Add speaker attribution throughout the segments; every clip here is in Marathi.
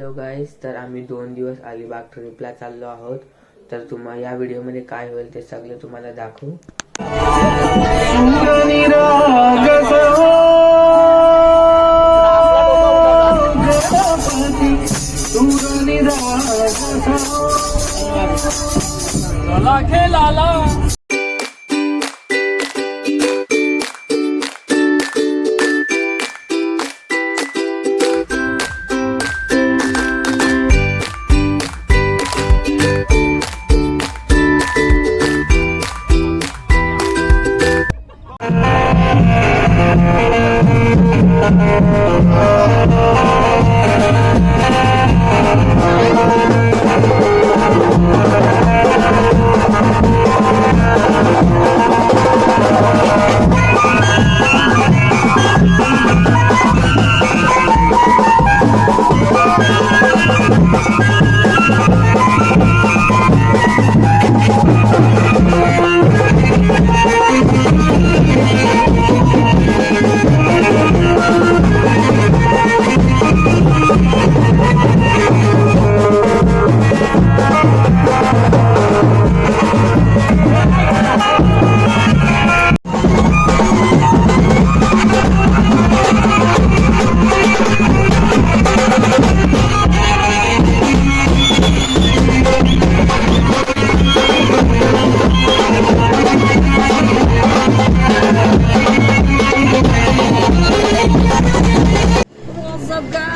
Speaker 1: हॅलो गाईस, तर आम्ही 2 दिवस अलिबाग ट्रिपला चाललो आहोत. तर तुम्हाला या व्हिडिओमध्ये काय होईल ते सगळे तुम्हाला दाखवू.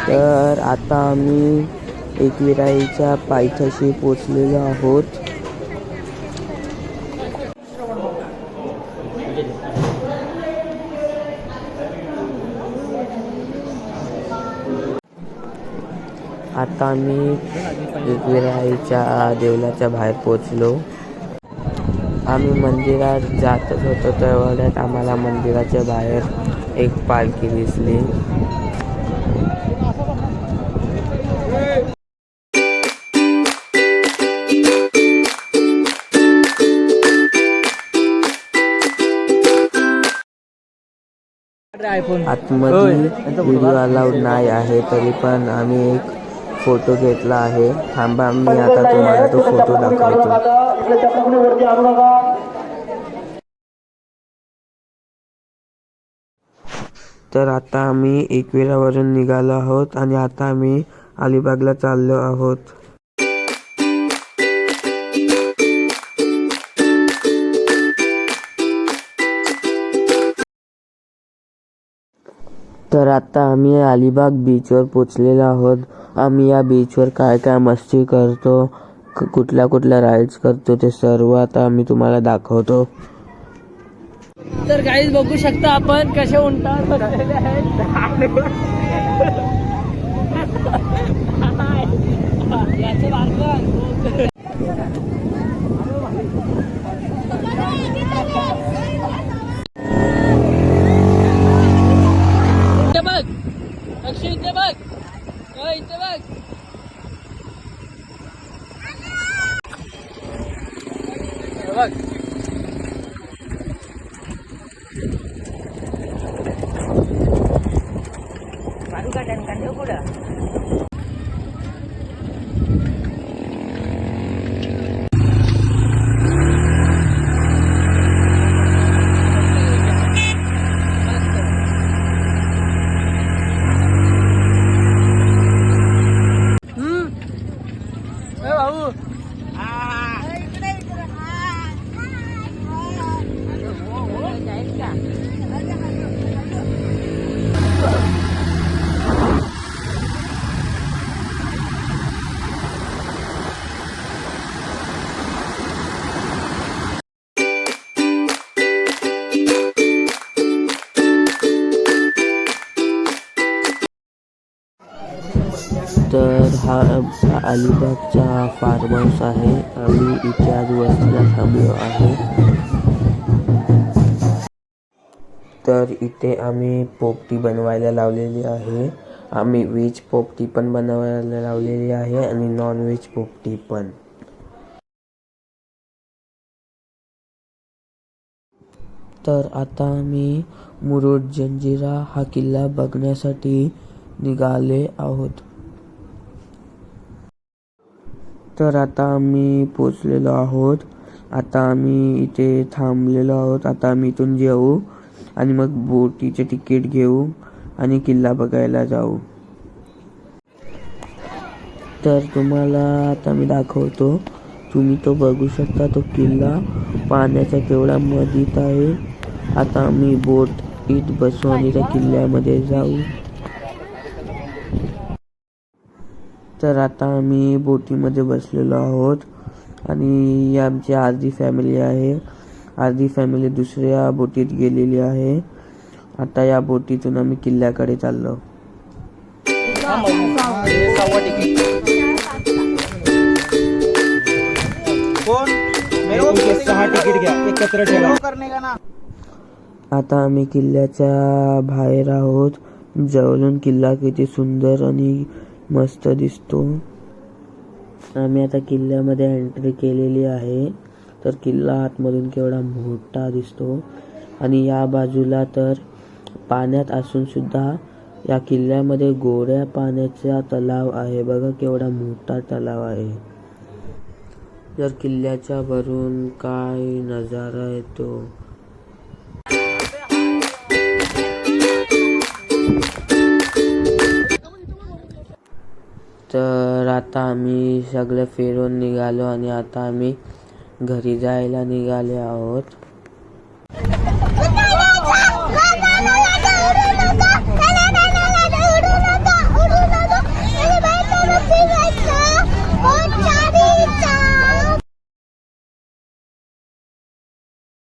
Speaker 1: तर आता आम्ही एकविराईच्या पायथ्याशी पोचलेलो आहोत. आता आम्ही एकविराईच्या देवळाच्या बाहेर पोचलो. आम्ही मंदिरात जातच होतो तेवढ्यात आम्हाला मंदिराच्या बाहेर एक पालखी दिसली. आतमध्ये व्हिडिओ अलाउड नाही आहे, तरी पण आम्ही एक फोटो घेतला आहे. थांबा, मी आता तुम्हाला तो फोटो दाखवतो. तर आता आम्ही एकविरावरून निघालो आहोत आणि आता आम्ही अलिबागला चाललो आहोत. तर आता आम्ही अलिबाग बीचवर पोचलेलो आहोत. आम्ही या बीचवर काय काय मस्ती करतो, कुठल्या कुठल्या राईड्स करतो ते सर्व आता आम्ही तुम्हाला दाखवतो.
Speaker 2: तर गाईज बघू शकता आपण कसे उंटावर बसलेले आहेत. इथे बघ, इथे बघ. बघ बाजू काढ्या कांदे पुढं.
Speaker 1: तर हा अलिबागचा फार्म हाऊस आहे. आम्ही इथे आज वस्तीला थांबलो आहे. तर इथे आम्ही पोपटी बनवायला लावलेली आहे. आम्ही व्हेज पोपटी पण बनवायला लावलेली आहे आणि नॉन व्हेज पोपटी पण. तर आता आम्ही मुरुड जंजिरा हा किल्ला बघण्यासाठी निघाले आहोत. तर आता आम्ही पोचलेलो आहोत. आता आम्ही इथे थांबलेलो आहोत. आता आम्ही इथून जेऊ आणि मग बोटीचे तिकीट घेऊ आणि किल्ला बघायला जाऊ. तर तुम्हाला आता मी दाखवतो. तुम्ही तो बघू शकता, तो किल्ला पाण्याच्या केवढा मधीत आहे. आता आम्ही बोट इथ बसू आणि त्या किल्ल्यामध्ये जाऊ. तर आता आम्ही बोटीमध्ये बसलेलो आहोत आणि ही आमची अर्धी फॅमिली आहे. अर्धी फॅमिली दुसऱ्या बोटीत गेलेली आहे. आता या बोटीतून आम्ही किल्ल्याकडे चाललो. आता आम्ही किल्ल्याच्या बाहेर आहोत. जवळून किल्ला किती सुंदर आणि मस्त दिसतो. आम्ही आता किल्ल्यामध्ये एंट्री केलेली आहे. तर किल्ला आतमधून केवढा मोठा दिसतो आणि या बाजूला तर पाण्यात असून सुद्धा या किल्ल्यामध्ये गोड्या पाण्याचा तलाव आहे. बघा केवढा मोठा तलाव आहे. तर किल्ल्याच्या वरून काय नजारा येतो. तर आता आम्ही सगळे फिरून निघालो आणि आता आम्ही घरी जायला निघाले आहोत.